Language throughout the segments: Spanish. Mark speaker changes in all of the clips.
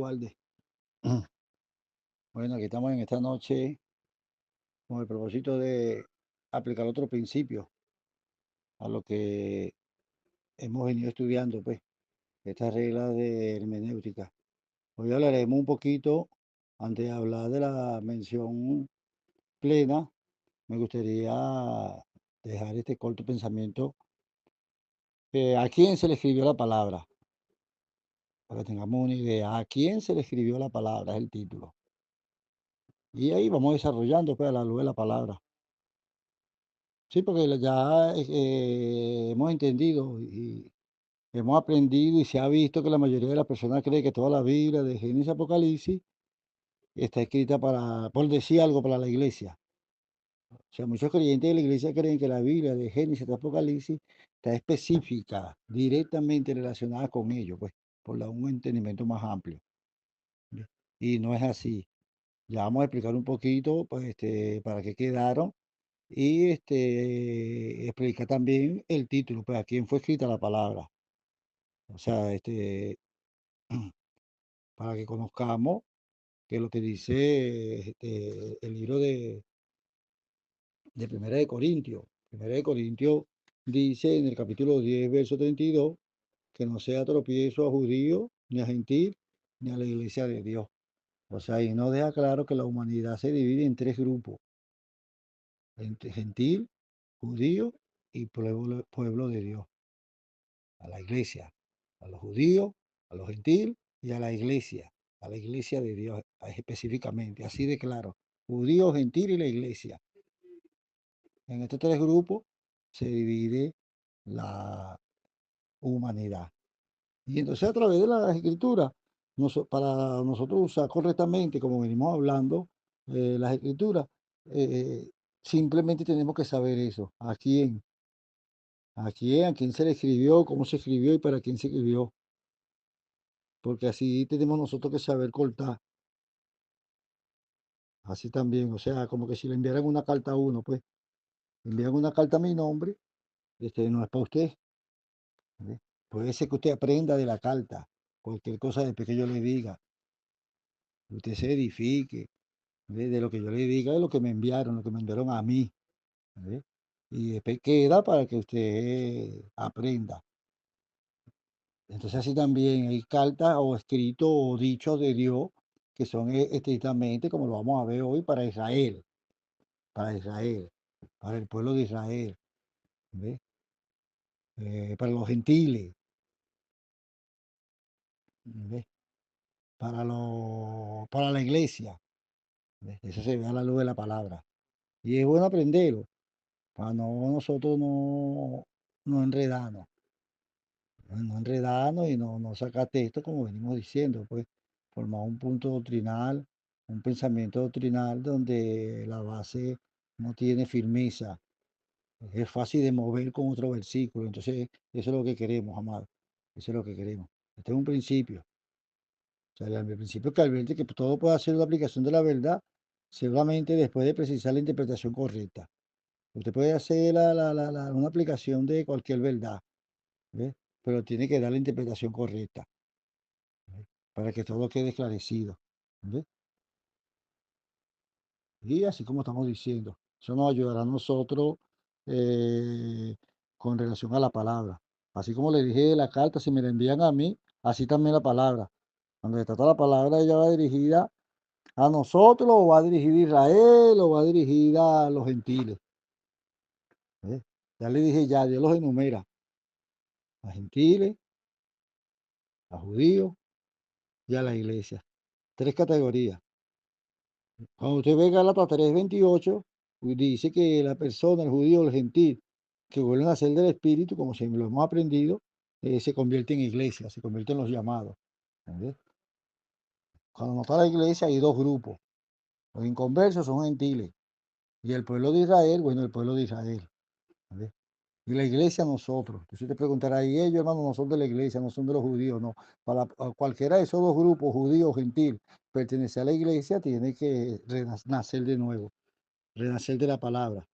Speaker 1: Walde. Bueno, aquí estamos en esta noche con el propósito de aplicar otro principio a lo que hemos venido estudiando, pues, estas reglas de hermenéutica. Hoy hablaremos un poquito, antes de hablar de la mención plena, me gustaría dejar este corto pensamiento. ¿A quién se le escribió la palabra? Para que tengamos una idea. ¿A quién se le escribió la palabra? Es el título. Y ahí vamos desarrollando, pues, a la luz de la palabra. Sí, porque ya hemos entendido y hemos aprendido y se ha visto que la mayoría de las personas cree que toda la Biblia de Génesis a Apocalipsis está escrita para, por decir algo, para la iglesia. O sea, muchos creyentes de la iglesia creen que la Biblia de Génesis a Apocalipsis está específica, directamente relacionada con ellos, pues, por un entendimiento más amplio. ¿Ve? Y no es así. Ya vamos a explicar un poquito, pues, para qué quedaron. Y explica también el título, pues a quién fue escrita la palabra. O sea, para que conozcamos que lo que dice el libro de Primera de Corintios. Primera de Corintios dice en el capítulo 10 verso 32 que no sea tropiezo a judío, ni a gentil, ni a la iglesia de Dios. O sea, y no deja claro que la humanidad se divide en tres grupos: entre gentil, judío y pueblo de Dios. A la iglesia, a los judíos, a los gentiles y a la iglesia de Dios específicamente, así de claro, judíos, gentiles y la iglesia. En estos tres grupos se divide la humanidad. Y entonces a través de las escrituras, para nosotros usar correctamente, como venimos hablando, las escrituras, eh, simplemente tenemos que saber eso, a quién se le escribió, cómo se escribió y para quién se escribió. Porque así tenemos nosotros que saber cortar, así también, o sea, como que si le enviaran una carta a uno, pues, envían una carta a mi nombre, no es para usted, ¿ve? Puede ser que usted aprenda de la carta, cualquier cosa después que yo le diga, usted se edifique, ¿ve? De lo que yo le diga, de lo que me enviaron a mí, ¿ve? Y después queda para que usted aprenda. Entonces así también hay cartas o escritos o dichos de Dios que son estrictamente, como lo vamos a ver hoy, para Israel, para el pueblo de Israel, ¿ve? Para los gentiles, ¿ve? Para la iglesia, ¿ve? Eso se ve a la luz de la palabra. Y es bueno aprenderlo, para nosotros no enredarnos, no enredarnos y no sacar texto como venimos diciendo, pues formar un punto doctrinal, un pensamiento doctrinal donde la base no tiene firmeza, es fácil de mover con otro versículo. Entonces, eso es lo que queremos, amado. Eso es lo que queremos. Este es un principio. O sea, el principio que advierte que todo puede ser una aplicación de la verdad, seguramente después de precisar la interpretación correcta. Usted puede hacer una aplicación de cualquier verdad, ¿ve? Pero tiene que dar la interpretación correcta, ¿ve? Para que todo quede esclarecido, ¿ve? Y así como estamos diciendo, eso nos ayudará a nosotros eh, con relación a la palabra. Así como le dije de la carta, si me la envían a mí, así también la palabra. Cuando se trata la palabra, ella va dirigida a nosotros, o va dirigida a Israel, o va dirigida a los gentiles. ¿Ve? Ya le dije, ya, Dios los enumera: a gentiles, a judíos y a la iglesia. Tres categorías. Cuando usted ve Gálatas 3:28, dice que la persona, el judío, el gentil, que vuelven a ser del Espíritu, como siempre lo hemos aprendido, se convierte en iglesia, se convierte en los llamados. ¿Entiendes? Cuando no está la iglesia hay dos grupos. Los inconversos son gentiles. Y el pueblo de Israel, bueno, el pueblo de Israel. ¿Entiendes? Y la iglesia nosotros. Entonces te preguntará, y ellos, hermano, no son de la iglesia, no son de los judíos, no. Para cualquiera de esos dos grupos, judío o gentil, pertenece a la iglesia, tiene que nacer de nuevo, renacer de la palabra.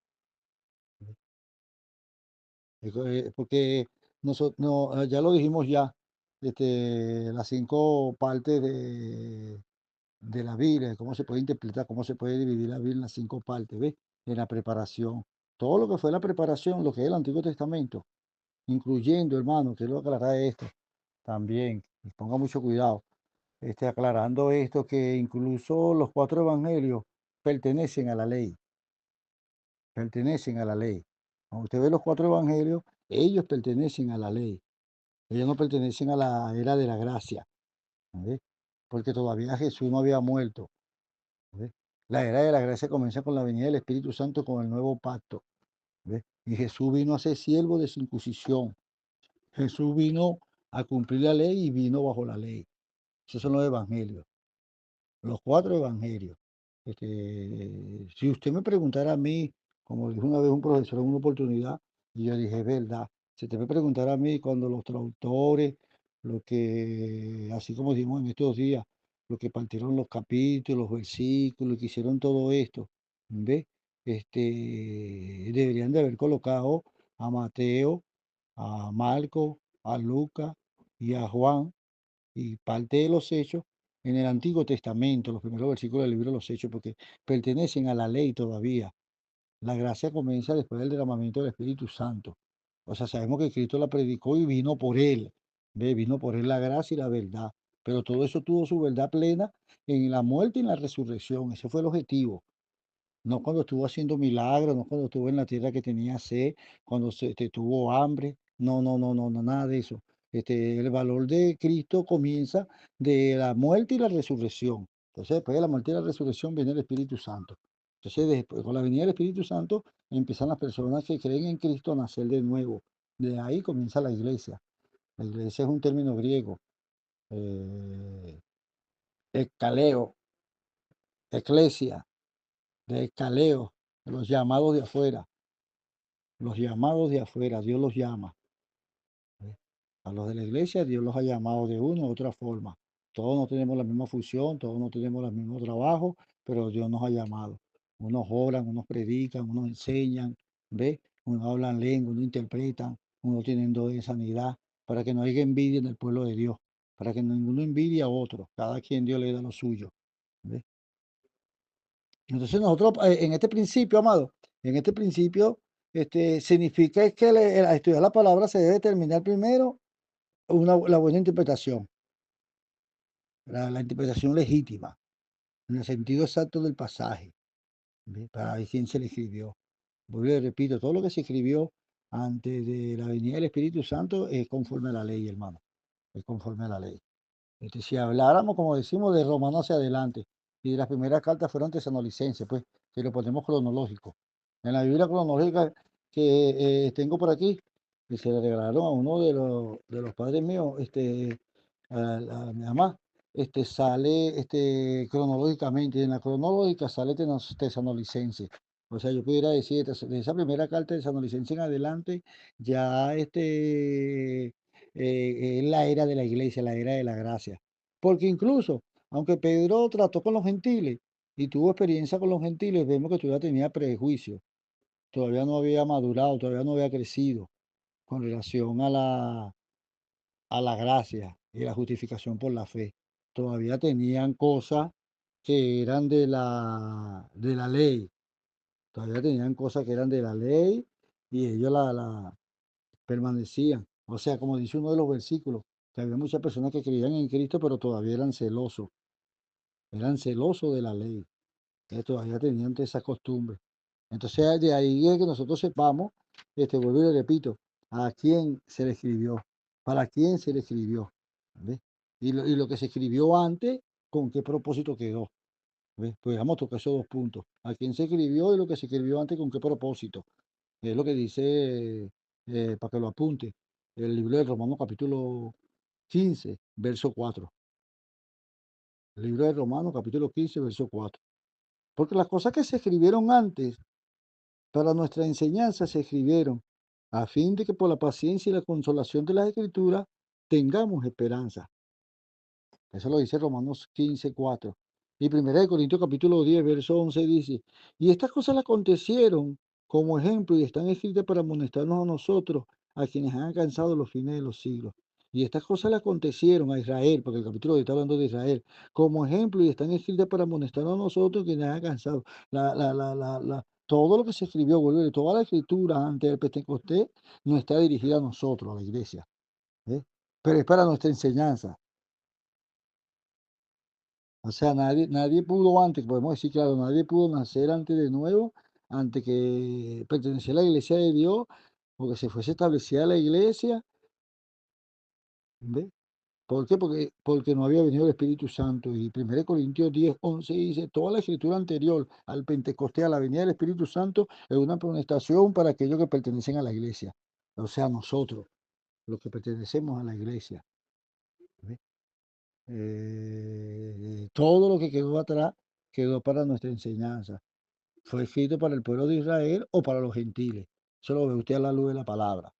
Speaker 1: Porque nosotros, no, ya lo dijimos ya, las 5 partes de la Biblia, cómo se puede interpretar, cómo se puede dividir la Biblia en las 5 partes, ¿ves? En la preparación. Todo lo que fue la preparación, lo que es el Antiguo Testamento, incluyendo, hermano, quiero aclarar esto también, y ponga mucho cuidado, aclarando esto, que incluso los 4 evangelios pertenecen a la ley, pertenecen a la ley. Cuando usted ve los 4 evangelios, ellos pertenecen a la ley, ellos no pertenecen a la era de la gracia, ¿ves? Porque todavía Jesús no había muerto, ¿ves? La era de la gracia comienza con la venida del Espíritu Santo, con el nuevo pacto, ¿ves? Y Jesús vino a ser siervo de circuncisión. Jesús vino a cumplir la ley y vino bajo la ley. Esos son los evangelios, los 4 evangelios. Si usted me preguntara a mí, como dijo una vez un profesor en una oportunidad, y yo dije, es verdad, si usted me preguntara a mí cuando los traductores, lo que, así como dijimos en estos días, lo que partieron los capítulos, los versículos, que hicieron todo esto, ¿ve? Deberían de haber colocado a Mateo, a Marco, a Lucas y a Juan y parte de los hechos en el Antiguo Testamento, los primeros versículos del libro de los Hechos, porque pertenecen a la ley todavía. La gracia comienza después del derramamiento del Espíritu Santo. O sea, sabemos que Cristo la predicó y vino por él. ¿Ve? Vino por él la gracia y la verdad. Pero todo eso tuvo su verdad plena en la muerte y en la resurrección. Ese fue el objetivo. No cuando estuvo haciendo milagros, no cuando estuvo en la tierra que tenía sed, cuando tuvo hambre. No, no, no, no, no, nada de eso. El valor de Cristo comienza de la muerte y la resurrección. Entonces, después de la muerte y la resurrección viene el Espíritu Santo. Entonces, después, con la venida del Espíritu Santo, empiezan las personas que creen en Cristo a nacer de nuevo. De ahí comienza la iglesia. La iglesia es un término griego, eh, escaleo, eclesia, de escaleo, los llamados de afuera. Los llamados de afuera, Dios los llama. ¿Eh? A los de la iglesia, Dios los ha llamado de una u otra forma. Todos no tenemos la misma función, todos no tenemos el mismo trabajo, pero Dios nos ha llamado. Unos oran, unos predican, unos enseñan, ¿ve? Unos hablan lengua, unos interpretan, unos tienen don de sanidad, para que no haya envidia en el pueblo de Dios, para que ninguno envidie a otro, cada quien Dios le da lo suyo. ¿Ve? Entonces nosotros en este principio, amado, en este principio, significa que al estudiar la palabra se debe determinar primero la buena interpretación, la interpretación legítima, en el sentido exacto del pasaje, ¿ve? Para ver quién se le escribió. Vuelvo y repito, todo lo que se escribió antes de la venida del Espíritu Santo es conforme a la ley, hermano, es conforme a la ley. Si habláramos, como decimos, de Romanos hacia adelante, y las primeras cartas fueron tesanolicenses, pues, que lo ponemos cronológico. En la Biblia cronológica que tengo por aquí, que se le regalaron a uno de los padres míos, a mi mamá, sale cronológicamente, y en la cronológica sale tesanolicense. O sea, yo pudiera decir, de esa primera carta tesanolicense en adelante, ya es la era de la iglesia, la era de la gracia. Porque incluso, aunque Pedro trató con los gentiles y tuvo experiencia con los gentiles, vemos que todavía tenía prejuicio, todavía no había madurado, todavía no había crecido con relación a la gracia y la justificación por la fe. Todavía tenían cosas que eran de la ley, todavía tenían cosas que eran de la ley y ellos la permanecían. O sea, como dice uno de los versículos, que había muchas personas que creían en Cristo, pero todavía eran celosos de la ley, que todavía tenían esa costumbre. Entonces, de ahí es que nosotros sepamos, vuelvo y le repito, a quién se le escribió, para quién se le escribió, ¿ves? Y lo que se escribió antes, con qué propósito quedó, ¿ves? Pues vamos a tocar esos 2 puntos, a quién se escribió y lo que se escribió antes, con qué propósito. Es lo que dice, para que lo apunte, el libro de Romanos capítulo 15, verso 4. El libro de Romanos capítulo 15, verso 4. Porque las cosas que se escribieron antes para nuestra enseñanza se escribieron a fin de que por la paciencia y la consolación de las Escrituras tengamos esperanza. Eso lo dice Romanos 15, 4. Y 1 Corintios capítulo 10, verso 11 dice, y estas cosas le acontecieron como ejemplo y están escritas para amonestarnos a nosotros, a quienes han alcanzado los fines de los siglos. Y estas cosas le acontecieron a Israel, porque el capítulo está hablando de Israel, como ejemplo, y están escritas para amonestarnos a nosotros que nos ha cansado. Todo lo que se escribió, toda la escritura antes del Pentecostés no está dirigida a nosotros, a la iglesia, ¿eh? Pero es para nuestra enseñanza. O sea, nadie pudo antes, podemos decir, claro, nadie pudo nacer antes de nuevo, antes que pertenecer a la iglesia de Dios, porque se fuese establecida la iglesia, ¿ve? ¿Por qué? Porque no había venido el Espíritu Santo. Y 1 Corintios 10:11 dice, toda la escritura anterior al Pentecostés, a la venida del Espíritu Santo, es una amonestación para aquellos que pertenecen a la iglesia. O sea, nosotros, los que pertenecemos a la iglesia. ¿Ve? Todo lo que quedó atrás quedó para nuestra enseñanza. Fue escrito para el pueblo de Israel o para los gentiles. Eso lo ve usted a la luz de la palabra,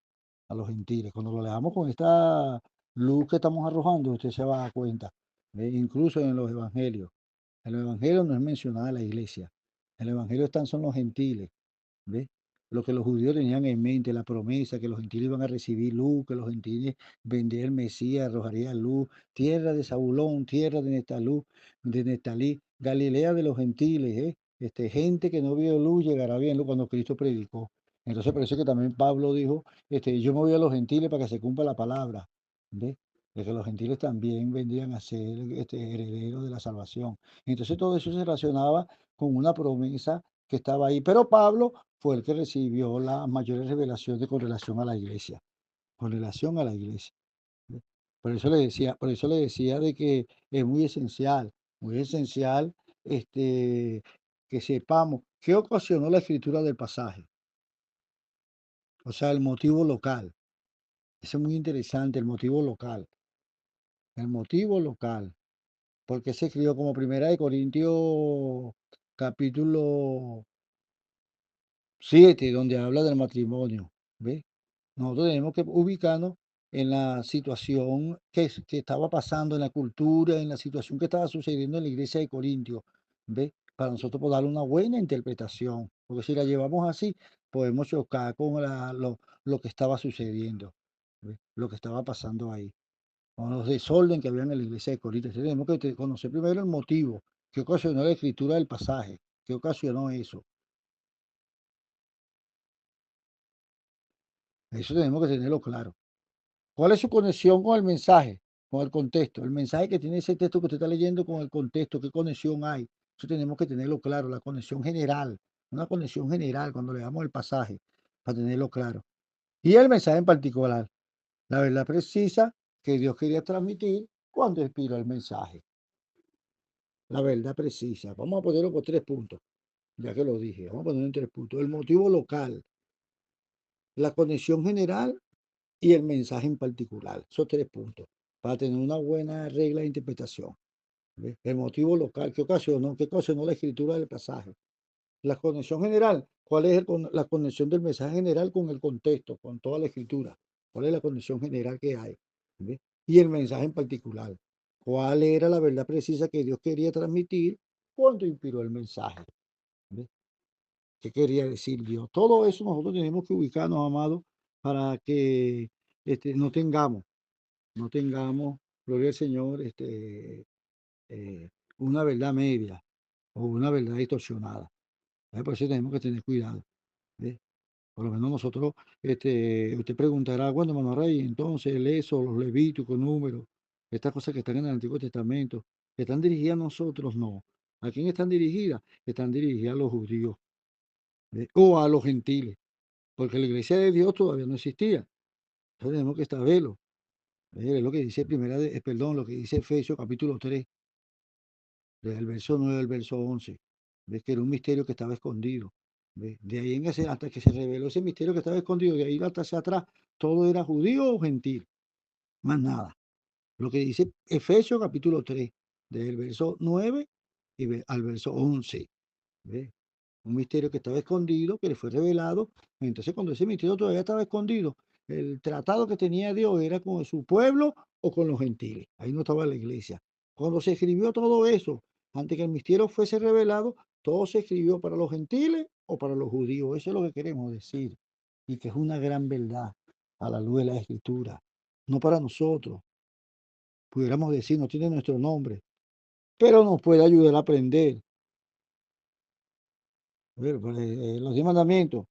Speaker 1: a los gentiles. Cuando lo leamos con esta luz que estamos arrojando, usted se va a dar cuenta. Incluso en los evangelios. En los evangelios no es mencionada la iglesia. En el evangelio son los gentiles. ¿Ves? Lo que los judíos tenían en mente, la promesa, que los gentiles iban a recibir luz, que los gentiles vendría el Mesías, arrojaría luz, tierra de Zabulón, tierra de Neftalí, Galilea de los gentiles, ¿eh? Gente que no vio luz llegará bien luz cuando Cristo predicó. Entonces, por eso que también Pablo dijo, yo me voy a los gentiles para que se cumpla la palabra, ¿ves? De que los gentiles también vendrían a ser herederos de la salvación. Entonces, todo eso se relacionaba con una promesa que estaba ahí. Pero Pablo fue el que recibió las mayores revelaciones con relación a la iglesia, con relación a la iglesia. ¿Ve? Por eso le decía de que es muy esencial, que sepamos qué ocasionó la escritura del pasaje, o sea, el motivo local. Eso es muy interesante, el motivo local, porque se escribió como Primera de Corintios capítulo 7 donde habla del matrimonio. ¿Ves? Nosotros tenemos que ubicarnos en la situación que estaba pasando, en la cultura, en la situación que estaba sucediendo en la iglesia de Corintios. ¿Ves? Para nosotros poder darle una buena interpretación. Porque si la llevamos así, podemos chocar con lo que estaba sucediendo, ¿ves? Lo que estaba pasando ahí. Con los desorden que había en la iglesia de Corintios. Entonces, tenemos que conocer primero el motivo que ocasionó la escritura del pasaje, que ocasionó eso. Eso tenemos que tenerlo claro. ¿Cuál es su conexión con el mensaje, con el contexto? El mensaje que tiene ese texto que usted está leyendo con el contexto, ¿qué conexión hay? Eso tenemos que tenerlo claro, la conexión general, una conexión general cuando leamos el pasaje, para tenerlo claro. Y el mensaje en particular, la verdad precisa que Dios quería transmitir cuando inspiró el mensaje. La verdad precisa. Vamos a ponerlo por 3 puntos, ya que lo dije. Vamos a ponerlo en 3 puntos. El motivo local, la conexión general y el mensaje en particular. Esos 3 puntos, para tener una buena regla de interpretación. ¿Ves? El motivo local, qué ocasionó la escritura del pasaje. La conexión general, ¿cuál es la conexión del mensaje general con el contexto, con toda la escritura? ¿Cuál es la conexión general que hay? ¿Ves? Y el mensaje en particular, ¿cuál era la verdad precisa que Dios quería transmitir cuando inspiró el mensaje? ¿Ves? ¿Qué quería decir Dios? Todo eso nosotros tenemos que ubicarnos, amados, para que no tengamos, gloria al Señor, una verdad media o una verdad distorsionada. Por eso tenemos que tener cuidado. ¿Ves? Por lo menos nosotros, usted preguntará, bueno, hermano Rey, entonces el eso, los levíticos, números, estas cosas que están en el Antiguo Testamento, ¿están dirigidas a nosotros? No. ¿A quién están dirigidas? Están dirigidas a los judíos, ¿ves? O a los gentiles, porque la iglesia de Dios todavía no existía. Entonces tenemos que saberlo. Es lo que dice lo que dice Efesios capítulo 3 desde el verso 9 al verso 11. Ves que era un misterio que estaba escondido. ¿Ves? De ahí hasta que se reveló ese misterio que estaba escondido, de ahí hasta hacia atrás, todo era judío o gentil, más nada. Lo que dice Efesios capítulo 3 desde el verso 9 al verso 11. ¿Ves? Un misterio que estaba escondido, que le fue revelado. Entonces, cuando ese misterio todavía estaba escondido, el tratado que tenía Dios era con su pueblo o con los gentiles. Ahí no estaba la iglesia. Cuando se escribió todo eso, antes que el misterio fuese revelado, todo se escribió para los gentiles o para los judíos. Eso es lo que queremos decir. Y que es una gran verdad a la luz de la escritura. no para nosotros. Pudiéramos decir, no tiene nuestro nombre, pero nos puede ayudar a aprender. Pues, los 10 mandamientos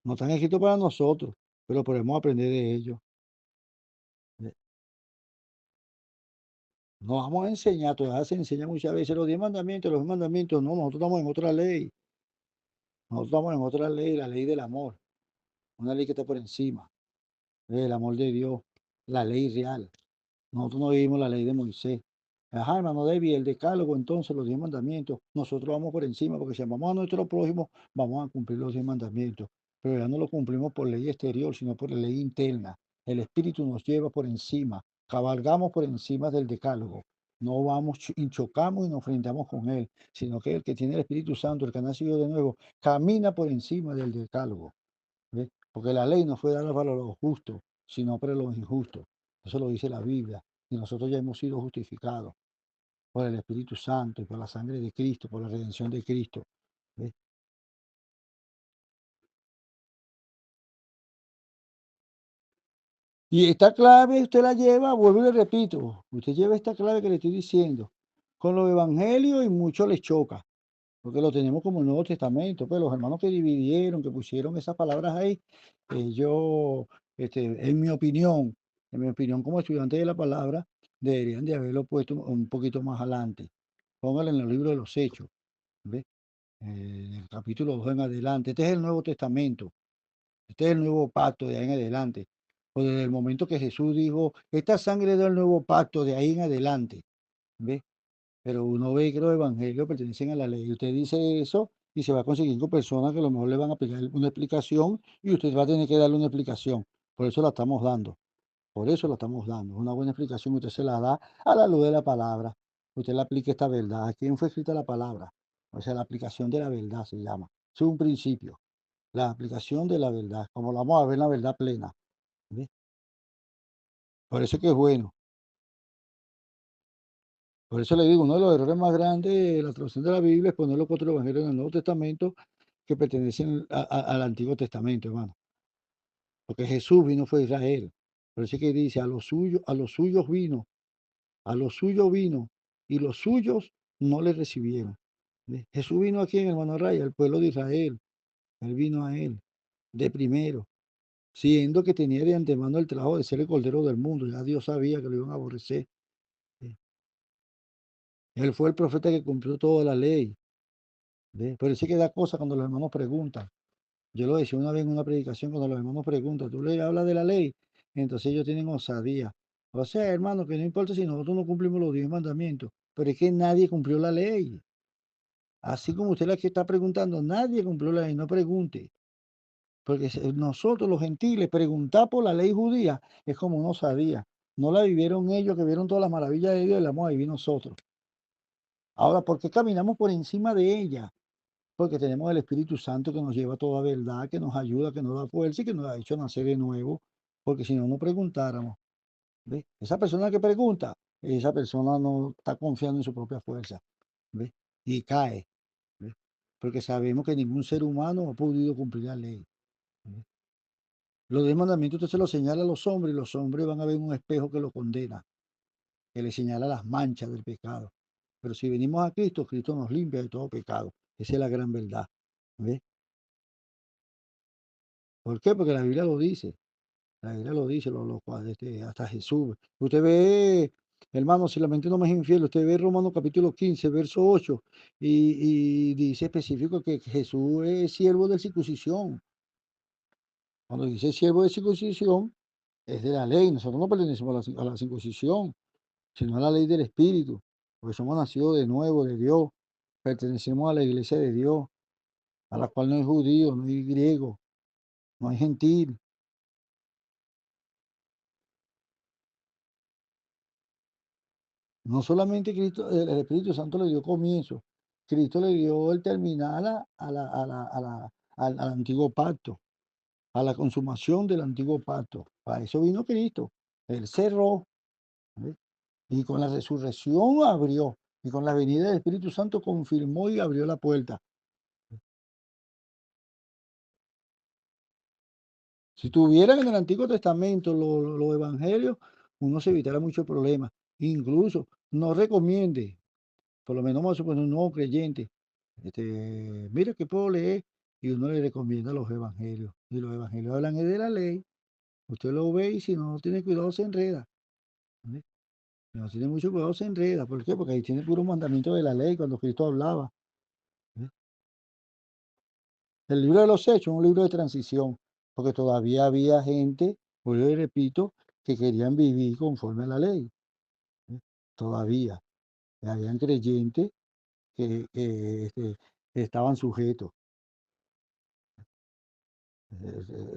Speaker 1: no están escritos para nosotros, pero podemos aprender de ellos. Eh, Nos vamos a enseñar, todavía se enseña muchas veces los 10 mandamientos, no, nosotros estamos en otra ley. Nosotros estamos en otra ley, la ley del amor, una ley que está por encima, el amor de Dios, la ley real. Nosotros no vivimos la ley de Moisés. Ajá, hermano David, el decálogo, entonces, los 10 mandamientos. Nosotros vamos por encima, porque si amamos a nuestro prójimo, vamos a cumplir los 10 mandamientos. Pero ya no lo cumplimos por ley exterior, sino por la ley interna. El Espíritu nos lleva por encima, cabalgamos por encima del decálogo. No vamos y chocamos y nos enfrentamos con él, sino que el que tiene el Espíritu Santo, el que ha nacido de nuevo, camina por encima del decálogo. ¿Ve? Porque la ley no fue dada para los justos, sino para los injustos. Eso lo dice la Biblia. Y nosotros ya hemos sido justificados por el Espíritu Santo y por la sangre de Cristo, por la redención de Cristo. ¿Ve? Y esta clave usted la lleva, vuelvo y le repito, usted lleva esta clave que le estoy diciendo con los evangelios y mucho les choca, porque lo tenemos como el Nuevo Testamento. Pues los hermanos que dividieron, que pusieron esas palabras ahí, yo, en mi opinión como estudiante de la palabra, deberían de haberlo puesto un poquito más adelante. Póngalo en el libro de los Hechos, ¿ve? En el capítulo 2 en adelante. Este es el Nuevo Testamento, este es el nuevo pacto de ahí en adelante. O desde el momento que Jesús dijo, esta sangre del nuevo pacto de ahí en adelante, ¿ve? Pero uno ve que los evangelios pertenecen a la ley. Usted dice eso y se va a conseguir con personas que a lo mejor le van a pedir una explicación y usted va a tener que darle una explicación. Por eso la estamos dando. Por eso la estamos dando. Una buena explicación usted se la da a la luz de la palabra. Usted le aplica esta verdad. ¿A quién fue escrita la palabra? O sea, la aplicación de la verdad se llama. Es un principio. La aplicación de la verdad. Como la vamos a ver la verdad plena. ¿Ve? Por eso es que es bueno. Por eso le digo, uno de los errores más grandes de la traducción de la Biblia es poner los cuatro evangelios en el Nuevo Testamento que pertenecen al Antiguo Testamento, hermano. Porque Jesús vino fue a Israel. Por eso es que dice, a los suyos vino, a los suyos vino, y los suyos no le recibieron. ¿Ve? Jesús vino aquí en hermano Raya, al pueblo de Israel. Él vino a él, de primero, siendo que tenía de antemano el trabajo de ser el Cordero del mundo. Ya Dios sabía que lo iban a aborrecer. ¿Ve? Él fue el profeta que cumplió toda la ley. ¿Ve? Pero sí que da cosa cuando los hermanos preguntan. Yo lo decía una vez en una predicación cuando los hermanos preguntan, tú le hablas de la ley, entonces ellos tienen osadía. O sea, hermano, que no importa si nosotros no cumplimos los 10 mandamientos, pero es que nadie cumplió la ley. Así como usted la que está preguntando, nadie cumplió la ley, no pregunte. Porque nosotros los gentiles, preguntar por la ley judía es como una osadía. No la vivieron ellos, que vieron todas las maravillas de Dios, y la vamos a vivir nosotros. Ahora, ¿por qué caminamos por encima de ella? Porque tenemos el Espíritu Santo que nos lleva a toda verdad, que nos ayuda, que nos da fuerza y que nos ha hecho nacer de nuevo. Porque si no, no preguntáramos. ¿Ve? Esa persona que pregunta, esa persona no está confiando en su propia fuerza. ¿Ve? Y cae. ¿Ve? Porque sabemos que ningún ser humano ha podido cumplir la ley. ¿Ve? Los 10 mandamientos usted se los señala a los hombres y los hombres van a ver un espejo que lo condena, que le señala las manchas del pecado. Pero si venimos a Cristo, Cristo nos limpia de todo pecado. Esa es la gran verdad. ¿Ve? ¿Por qué? Porque la Biblia lo dice. La Biblia lo dice, hasta Jesús. Usted ve, hermano, si la mente no me es infiel, usted ve Romanos capítulo 15, verso 8, y dice específico que Jesús es siervo de circuncisión. Cuando dice siervo de circuncisión, es de la ley. Nosotros no pertenecemos a la circuncisión, sino a la ley del Espíritu, porque somos nacidos de nuevo de Dios, pertenecemos a la iglesia de Dios, a la cual no hay judío, no hay griego, no hay gentil. No solamente Cristo, el Espíritu Santo le dio comienzo, Cristo le dio el terminal al antiguo pacto, a la consumación del antiguo pacto. Para eso vino Cristo. Él cerró, ¿ve? Y con la resurrección abrió, y con la venida del Espíritu Santo confirmó y abrió la puerta. Si tuvieran en el Antiguo Testamento los evangelios, uno se evitara muchos problemas. Incluso no recomiende, por lo menos vamos a suponer un nuevo creyente, mira que puedo leer, y uno le recomienda los evangelios. Y los evangelios hablan es de la ley. Usted lo ve y si no tiene cuidado se enreda. ¿Ve? Si no tiene mucho cuidado se enreda. ¿Por qué? Porque ahí tiene puro mandamiento de la ley cuando Cristo hablaba. ¿Ve? El libro de los Hechos es un libro de transición, porque todavía había gente, pues yo repito, que querían vivir conforme a la ley. ¿Ve? Todavía. Habían creyentes que estaban sujetos.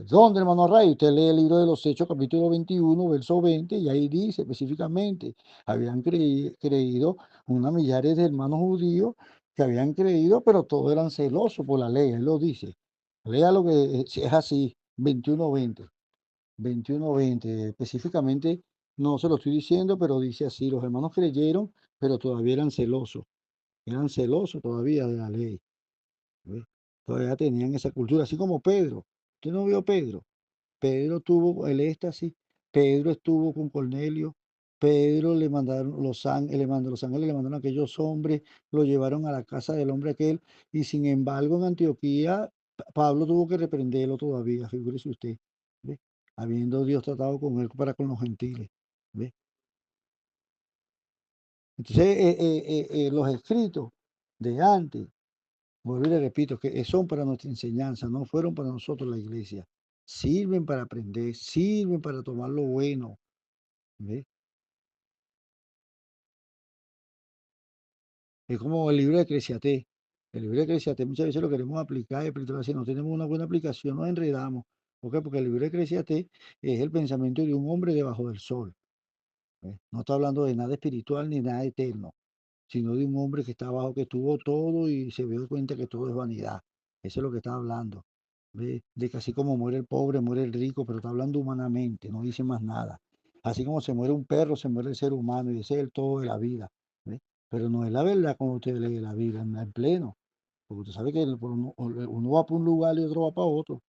Speaker 1: ¿Dónde, hermano Ray? Usted lee el libro de los Hechos, capítulo 21, verso 20, y ahí dice específicamente, habían creído unas millares de hermanos judíos que habían creído, pero todos eran celosos por la ley, él lo dice. Lea lo que es así, 21:20, 21:20, específicamente, no se lo estoy diciendo, pero dice así, los hermanos creyeron, pero todavía eran celosos todavía de la ley. ¿Ve? Todavía tenían esa cultura, así como Pedro. ¿Usted no vio a Pedro? Pedro tuvo el éxtasis, Pedro estuvo con Cornelio, Pedro le mandaron los ángeles, los ángeles le mandaron a aquellos hombres, lo llevaron a la casa del hombre aquel, y sin embargo en Antioquía Pablo tuvo que reprenderlo todavía, figúrese usted, ¿ve? Habiendo Dios tratado con él para con los gentiles, ¿ve? Entonces, los escritos de antes, vuelvo y le repito, que son para nuestra enseñanza, no fueron para nosotros la iglesia. Sirven para aprender, sirven para tomar lo bueno. ¿Ve? Es como el libro de Eclesiastés. El libro de Eclesiastés muchas veces lo queremos aplicar, pero si no tenemos una buena aplicación, nos enredamos. ¿Por qué? Porque el libro de Eclesiastés es el pensamiento de un hombre debajo del sol. ¿Ve? No está hablando de nada espiritual ni nada eterno, sino de un hombre que está abajo, que tuvo todo y se dio cuenta que todo es vanidad. Eso es lo que está hablando. ¿Ve? De que así como muere el pobre, muere el rico, pero está hablando humanamente, no dice más nada. Así como se muere un perro, se muere el ser humano y ese es el todo de la vida. ¿Ve? Pero no es la verdad cuando usted lee la Biblia en pleno, porque usted sabe que uno va para un lugar y otro va para otro.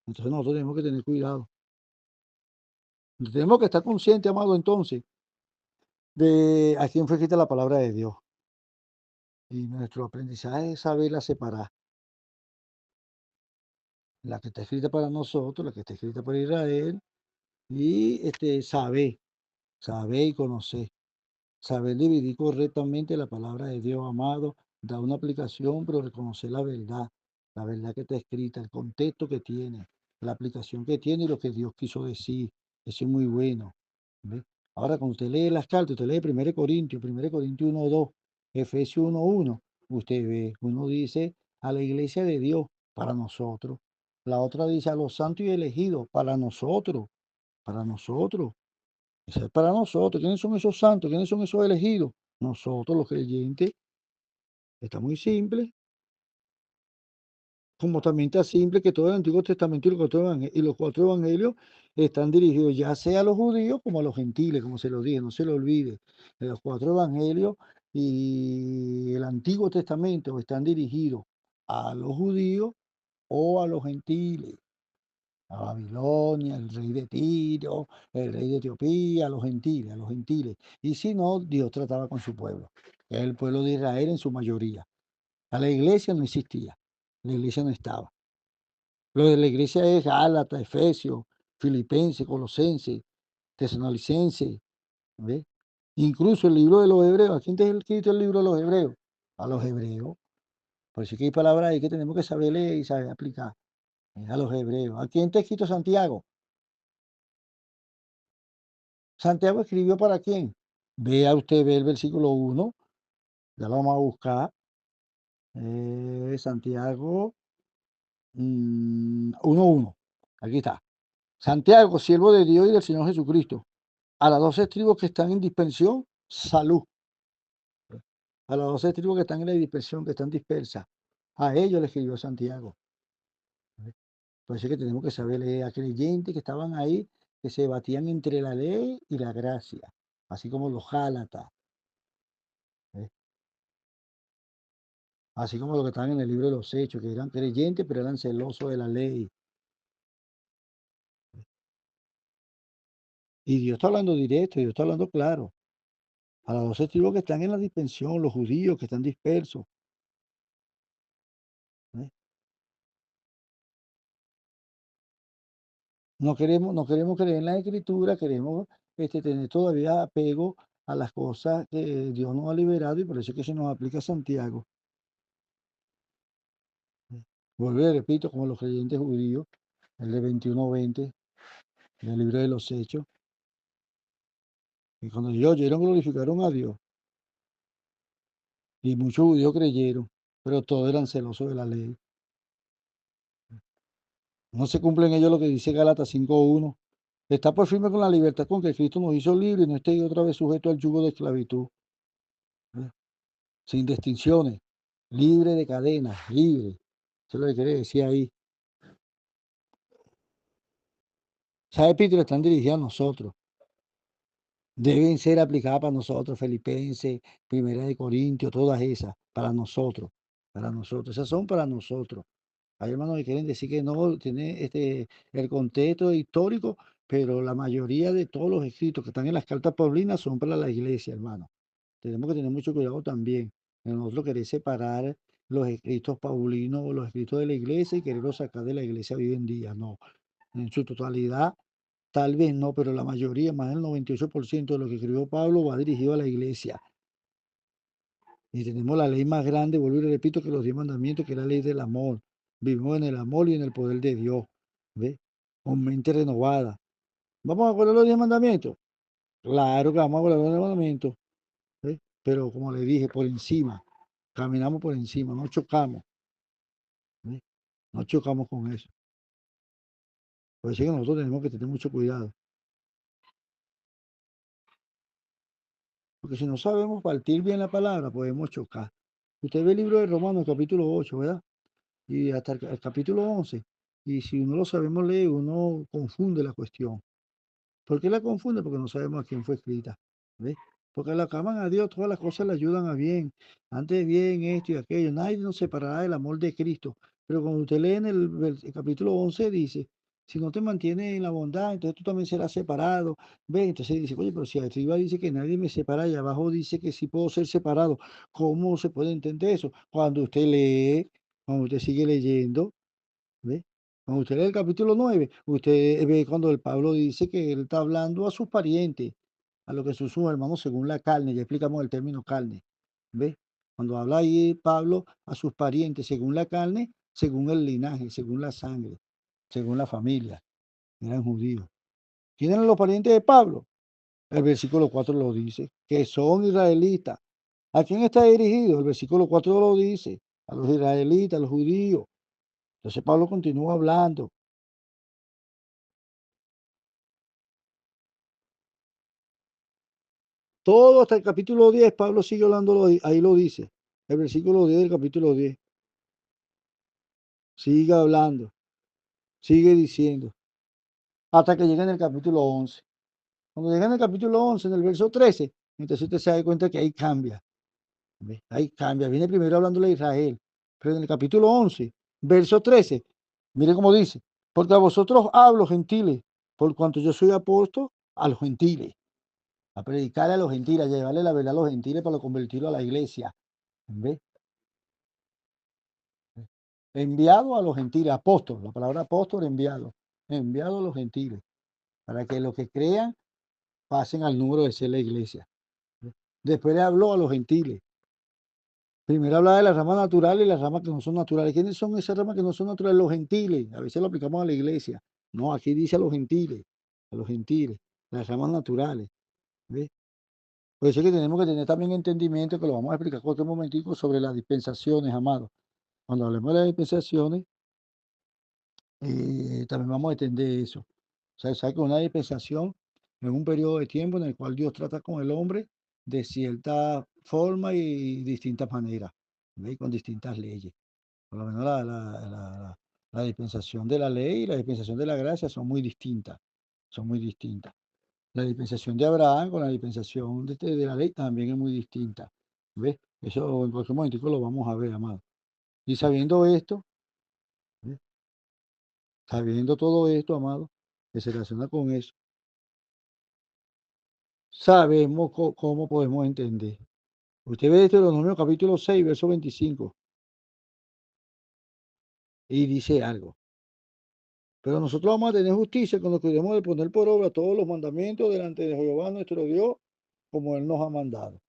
Speaker 1: Entonces nosotros tenemos que tener cuidado. Tenemos que estar conscientes, amado, entonces, de a quién fue escrita la palabra de Dios. Y nuestro aprendizaje es saberla separar. La que está escrita para nosotros, la que está escrita para Israel, y saber y conocer. Saber dividir correctamente la palabra de Dios, amado, da una aplicación, pero reconocer la verdad que está escrita, el contexto que tiene, la aplicación que tiene y lo que Dios quiso decir. Eso es muy bueno. ¿Ve? Ahora, cuando usted lee las cartas, usted lee 1 Corintios 1:2, Efesios 1:1, usted ve, uno dice a la iglesia de Dios para nosotros, la otra dice a los santos y elegidos para nosotros, para nosotros. Eso es para nosotros. ¿Quiénes son esos santos? ¿Quiénes son esos elegidos? Nosotros, los creyentes. Está muy simple. Como también está simple que todo el Antiguo Testamento y los cuatro evangelios están dirigidos ya sea a los judíos como a los gentiles, como se lo dije, no se lo olvide. Los cuatro evangelios y el Antiguo Testamento están dirigidos a los judíos o a los gentiles. A Babilonia, el rey de Tiro, el rey de Etiopía, a los gentiles. Y si no, Dios trataba con su pueblo, que es el pueblo de Israel en su mayoría. A la iglesia no existía, la iglesia no estaba. Lo de la iglesia es Gálatas, Efesios, Filipenses, Colosenses, Tesalonicenses, ¿ve? Incluso el libro de los hebreos. ¿A quién te ha escrito el libro de los hebreos? A los hebreos. Por eso que hay palabras ahí que tenemos que saber leer y saber aplicar. A los hebreos. ¿A quién te ha escrito Santiago? ¿Santiago escribió para quién? Vea usted, ve el versículo 1, ya lo vamos a buscar. Santiago 1:1. Aquí está. Santiago, siervo de Dios y del Señor Jesucristo. A las 12 tribus que están en dispersión, salud. A las 12 tribus que están en la dispersión, que están dispersas. A ellos le escribió Santiago. Por eso es que tenemos que saber leer a creyentes que estaban ahí, que se batían entre la ley y la gracia, así como los Gálatas. ¿Eh? Así como los que están en el libro de los Hechos, que eran creyentes, pero eran celosos de la ley. Y Dios está hablando directo, Dios está hablando claro. A las 12 tribus que están en la dispensión, los judíos que están dispersos. ¿Eh? No queremos creer en la escritura, queremos tener todavía apego a las cosas que Dios nos ha liberado y por eso es que se nos aplica Santiago. ¿Eh? Vuelvo y repito, como los creyentes judíos, el de 21:20 del libro de los Hechos, y cuando ellos oyeron glorificaron a Dios, y muchos judíos creyeron, pero todos eran celosos de la ley. No se cumple en ellos lo que dice Gálatas 5:1. Está por firme con la libertad con que Cristo nos hizo libres y no esté otra vez sujeto al yugo de esclavitud. ¿Eh? Sin distinciones, libre de cadenas, libre. Eso es lo que quiere decir ahí. Esas epístolas están dirigidas a nosotros. Deben ser aplicadas para nosotros, Filipenses, Primera de Corintios, todas esas, para nosotros, para nosotros. Esas son para nosotros. Hay hermanos que quieren decir que no, tiene el contexto histórico, pero la mayoría de todos los escritos que están en las cartas paulinas son para la iglesia, hermano. Tenemos que tener mucho cuidado también. Nosotros querer separar los escritos paulinos o los escritos de la iglesia y quererlos sacar de la iglesia hoy en día. No, en su totalidad, tal vez no, pero la mayoría, más del 98% de lo que escribió Pablo va dirigido a la iglesia. Y tenemos la ley más grande, vuelvo y repito, que los 10 mandamientos, que es la ley del amor. Vivimos en el amor y en el poder de Dios. ¿Ve? Con mente renovada. ¿Vamos a acordar los 10 mandamientos? Claro que vamos a acordar los 10 mandamientos. ¿Ve? Pero como le dije, por encima. Caminamos por encima, no chocamos. ¿Ve? No chocamos con eso. Por eso es que nosotros tenemos que tener mucho cuidado. Porque si no sabemos partir bien la palabra, podemos chocar. Usted ve el libro de Romanos, capítulo 8, ¿verdad? Y hasta el capítulo 11. Y si no lo sabemos leer, uno confunde la cuestión. ¿Por qué la confunde? Porque no sabemos a quién fue escrita. ¿Ves? Porque la acaban a Dios, todas las cosas le ayudan a bien. Antes bien esto y aquello. Nadie nos separará del amor de Cristo. Pero cuando usted lee en el capítulo 11 dice, si no te mantienes en la bondad, entonces tú también serás separado. ¿Ves? Entonces dice, oye, pero si arriba dice que nadie me separa y abajo dice que sí puedo ser separado, ¿cómo se puede entender eso? Cuando usted lee, cuando usted sigue leyendo, ¿ve? Cuando usted lee el capítulo 9 usted ve cuando el Pablo dice que él está hablando a sus parientes, a lo que son sus hermanos según la carne, ya explicamos el término carne, ¿ve? Cuando habla ahí Pablo a sus parientes según la carne, según el linaje, según la sangre, según la familia, eran judíos. ¿Quién eran los parientes de Pablo? El versículo 4 lo dice, que son israelitas. ¿A quién está dirigido? El versículo 4 lo dice, a los israelitas, a los judíos. Entonces Pablo continúa hablando. Todo hasta el capítulo 10 Pablo sigue hablando, ahí lo dice, el versículo 10 del capítulo 10 sigue hablando, sigue diciendo, hasta que llega en el capítulo 11. Cuando llega en el capítulo 11 en el verso 13, entonces usted se da cuenta que ahí cambia, ¿ve? Ahí cambia, viene primero hablándole a Israel, pero en el capítulo 11 verso 13, mire cómo dice, porque a vosotros hablo gentiles, por cuanto yo soy apóstol a los gentiles, a predicar a los gentiles, a llevarle la verdad a los gentiles para convertirlo a la iglesia, ¿ve? Enviado a los gentiles, apóstol, la palabra apóstol, enviado a los gentiles, para que los que crean pasen al número de ser la iglesia. Después le habló a los gentiles. Primero hablaba de las ramas naturales y las ramas que no son naturales. ¿Quiénes son esas ramas que no son naturales? Los gentiles. A veces lo aplicamos a la iglesia. No, aquí dice a los gentiles, las ramas naturales. ¿Ves? Por eso es que tenemos que tener también entendimiento, que lo vamos a explicar cualquier momentico, sobre las dispensaciones, amados. Cuando hablemos de las dispensaciones, también vamos a entender eso. O sea, sabe que una dispensación es un periodo de tiempo en el cual Dios trata con el hombre de cierta forma y distintas maneras, ¿ve? Con distintas leyes. Por lo menos la dispensación de la ley y la dispensación de la gracia son muy distintas. Son muy distintas. La dispensación de Abraham con la dispensación de la ley también es muy distinta. ¿Ves? Eso en cualquier momento lo vamos a ver, amado. Y sabiendo esto, ¿ve? Sabiendo todo esto, amado, que se relaciona con eso, sabemos cómo podemos entender. Usted ve Deuteronomio capítulo 6, verso 25, y dice algo. Pero nosotros vamos a tener justicia cuando cuidemos de poner por obra todos los mandamientos delante de Jehová nuestro Dios, como Él nos ha mandado.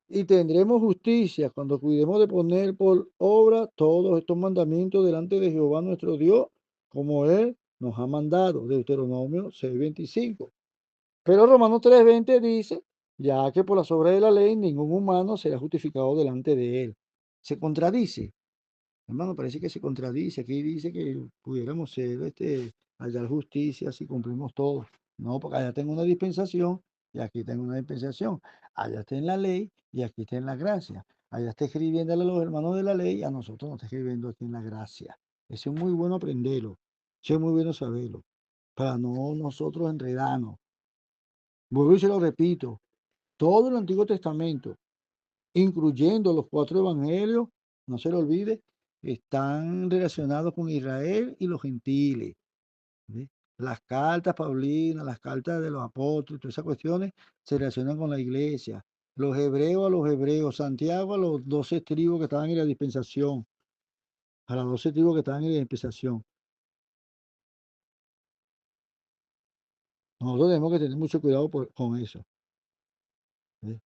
Speaker 1: Y tendremos justicia cuando cuidemos de poner por obra todos estos mandamientos delante de Jehová nuestro Dios, como Él nos ha mandado. Deuteronomio 6:25. Pero Romanos 3:20 dice, ya que por las obras de la ley ningún humano será justificado delante de Él. Se contradice. Hermano, parece que se contradice. Aquí dice que pudiéramos ser, hallar justicia si cumplimos todo. No, porque allá tengo una dispensación y aquí tengo una dispensación. Allá está en la ley y aquí está en la gracia. Allá está escribiéndole a los hermanos de la ley y a nosotros nos está escribiendo aquí en la gracia. Eso es muy bueno aprenderlo. Eso es muy bueno saberlo. Para no nosotros enredarnos. Vuelvo y se lo repito. Todo el Antiguo Testamento, incluyendo los 4 evangelios, no se lo olvide, están relacionados con Israel y los gentiles. ¿Ve? Las cartas paulinas, las cartas de los apóstoles, todas esas cuestiones se relacionan con la iglesia. Los hebreos a los hebreos, Santiago a los 12 tribus que estaban en la dispensación, a las 12 tribus que estaban en la dispensación. Nosotros tenemos que tener mucho cuidado con eso. ¿Ve?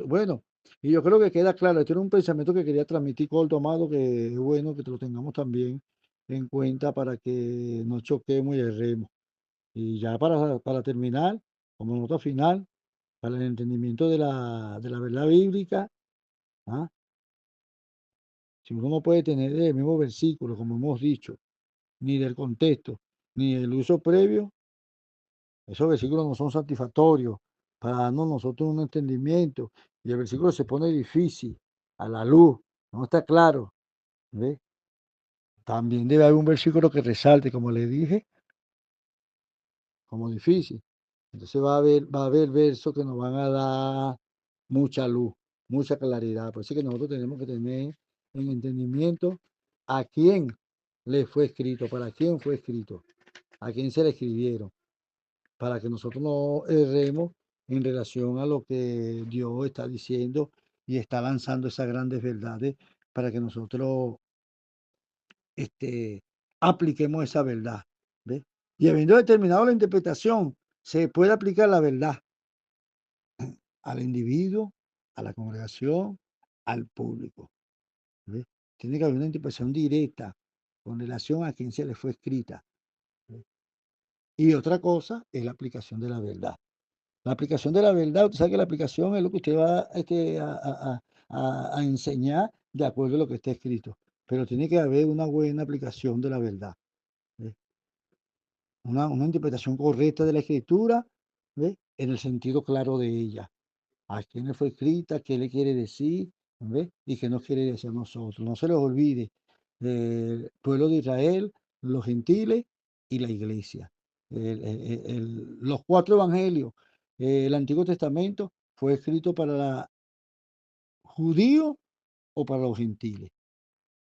Speaker 1: Bueno, y yo creo que queda claro, este era un pensamiento que quería transmitir con el tomado, que es bueno que lo tengamos también en cuenta para que no choquemos y erremos. Y ya para terminar, como nota final, para el entendimiento de la verdad bíblica, ¿ah? Si uno no puede tener el mismo versículo, como hemos dicho, ni del contexto, ni del uso previo, esos versículos no son satisfactorios para darnos nosotros un entendimiento. Y el versículo se pone difícil a la luz, no está claro. ¿Ve? También debe haber un versículo que resalte, como le dije, como difícil. Entonces va a haber versos que nos van a dar mucha luz, mucha claridad. Por eso es que nosotros tenemos que tener en entendimiento a quién le fue escrito, para quién fue escrito, a quién se le escribieron, para que nosotros no erremos en relación a lo que Dios está diciendo y está lanzando esas grandes verdades para que nosotros apliquemos esa verdad. ¿Ve? Y habiendo determinado la interpretación, se puede aplicar la verdad al individuo, a la congregación, al público. ¿Ve? Tiene que haber una interpretación directa con relación a quien se le fue escrita. ¿Ve? Y otra cosa es la aplicación de la verdad. La aplicación de la verdad, usted sabe que la aplicación es lo que usted va a enseñar de acuerdo a lo que está escrito. Pero tiene que haber una buena aplicación de la verdad. ¿Ve? Una interpretación correcta de la escritura, ¿ve? En el sentido claro de ella. A quién le fue escrita, qué le quiere decir, ¿ve? Y qué nos quiere decir a nosotros. No se les olvide el pueblo de Israel, los gentiles y la iglesia. Los 4 evangelios, el Antiguo Testamento fue escrito para los judíos o para los gentiles.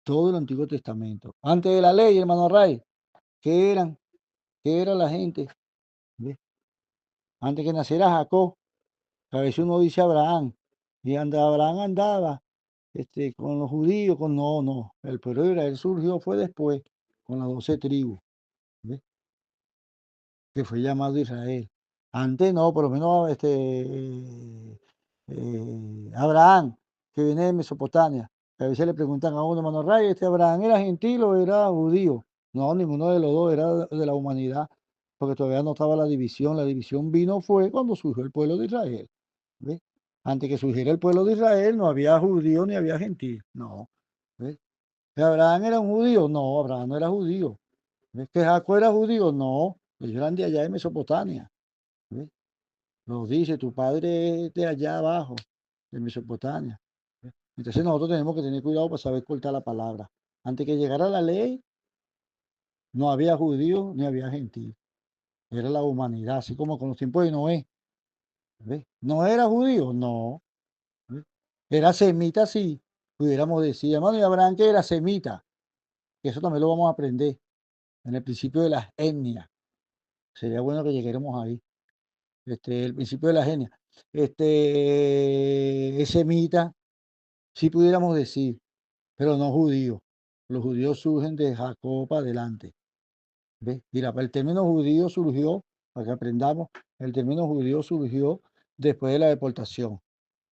Speaker 1: Todo el Antiguo Testamento. Antes de la ley, hermano Ray, ¿qué eran? ¿Qué era la gente? ¿Ve? Antes que naciera Jacob, a veces uno dice Abraham, y Abraham andaba con los judíos, no, el pueblo de Israel surgió fue después, con las 12 tribus, ¿ves? Que fue llamado Israel. Antes no, por lo menos Abraham, que viene de Mesopotamia, que a veces le preguntan a uno, hermano Ray, Abraham era gentil o era judío? No, ninguno de los dos era de la humanidad, porque todavía no estaba la división vino fue cuando surgió el pueblo de Israel. ¿Ves? Antes que surgiera el pueblo de Israel no había judío ni había gentil, no. ¿Ves? ¿Que Abraham era un judío? No, Abraham no era judío. ¿Ves? ¿Que Jacob era judío? No, ellos eran de allá de Mesopotamia. ¿Ves? Nos dice, tu padre es de allá abajo, de Mesopotamia. ¿Ves? Entonces nosotros tenemos que tener cuidado para saber cortar la palabra. Antes que llegara la ley, no había judío ni había gentil. Era la humanidad, así como con los tiempos de Noé. ¿Ves? ¿No era judío? No. ¿Ves? Era semita, sí. Pudiéramos decir, hermano, y Abraham que era semita. Eso también lo vamos a aprender en el principio de las etnias. Sería bueno que lleguemos ahí. el principio de la genia. Es semita, si pudiéramos decir, pero no judío. Los judíos surgen de Jacob para adelante. ¿Ves? Mira, el término judío surgió, para que aprendamos, el término judío surgió después de la deportación.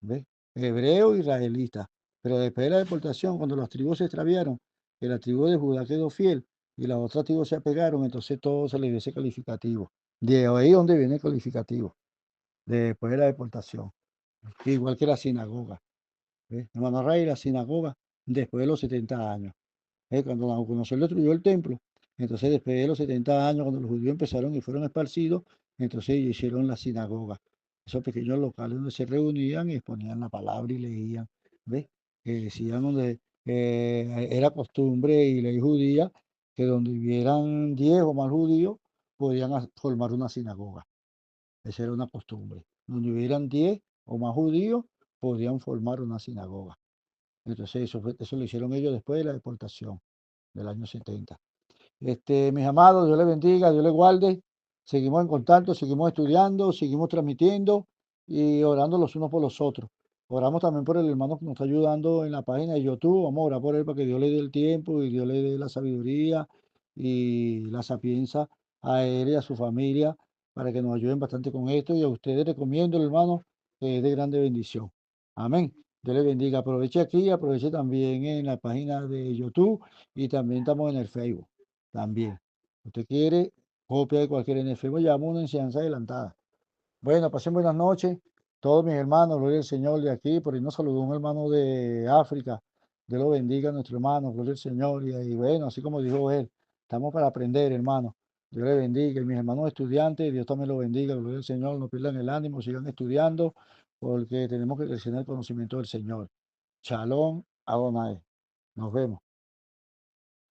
Speaker 1: ¿Ves? Hebreo, israelita. Pero después de la deportación, cuando las tribus se extraviaron, que la tribu de Judá quedó fiel y las otras tribus se apegaron, entonces todo se le dio ese calificativo. De ahí donde viene el calificativo, después de la deportación. Igual que la sinagoga. ¿Ves? Hermano Rey, la sinagoga, después de los 70 años. Cuando Nabucodonosor destruyó el templo, entonces después de los 70 años, cuando los judíos empezaron y fueron esparcidos, entonces hicieron la sinagoga, esos pequeños locales donde se reunían y exponían la palabra y leían, ¿ves? Que decían donde era costumbre y ley judía que donde hubieran 10 o más judíos podían formar una sinagoga. Esa era una costumbre. Donde hubieran 10 o más judíos podían formar una sinagoga. Entonces eso lo hicieron ellos después de la deportación del año 70. Mis amados, Dios les bendiga, Dios les guarde. Seguimos en contacto, seguimos estudiando, seguimos transmitiendo y orando los unos por los otros. Oramos también por el hermano que nos está ayudando en la página de YouTube. Vamos a orar por él para que Dios le dé el tiempo y Dios le dé la sabiduría y la sapiencia a él y a su familia para que nos ayuden bastante con esto. Y a ustedes recomiendo, hermano, que es de grande bendición. Amén. Dios les bendiga. Aproveche aquí, aproveche también en la página de YouTube y también estamos en el Facebook. También. Usted quiere copia de cualquier NFL, llama una enseñanza adelantada. Bueno, pasen buenas noches. Todos mis hermanos, gloria al Señor de aquí. Por ahí nos saludó un hermano de África. Dios lo bendiga a nuestro hermano, gloria al Señor. Y bueno, así como dijo él, estamos para aprender, hermano. Dios le bendiga. Y mis hermanos estudiantes, Dios también los bendiga, gloria al Señor. No pierdan el ánimo, sigan estudiando, porque tenemos que crecer en el conocimiento del Señor. Shalom, Adonai. Nos vemos.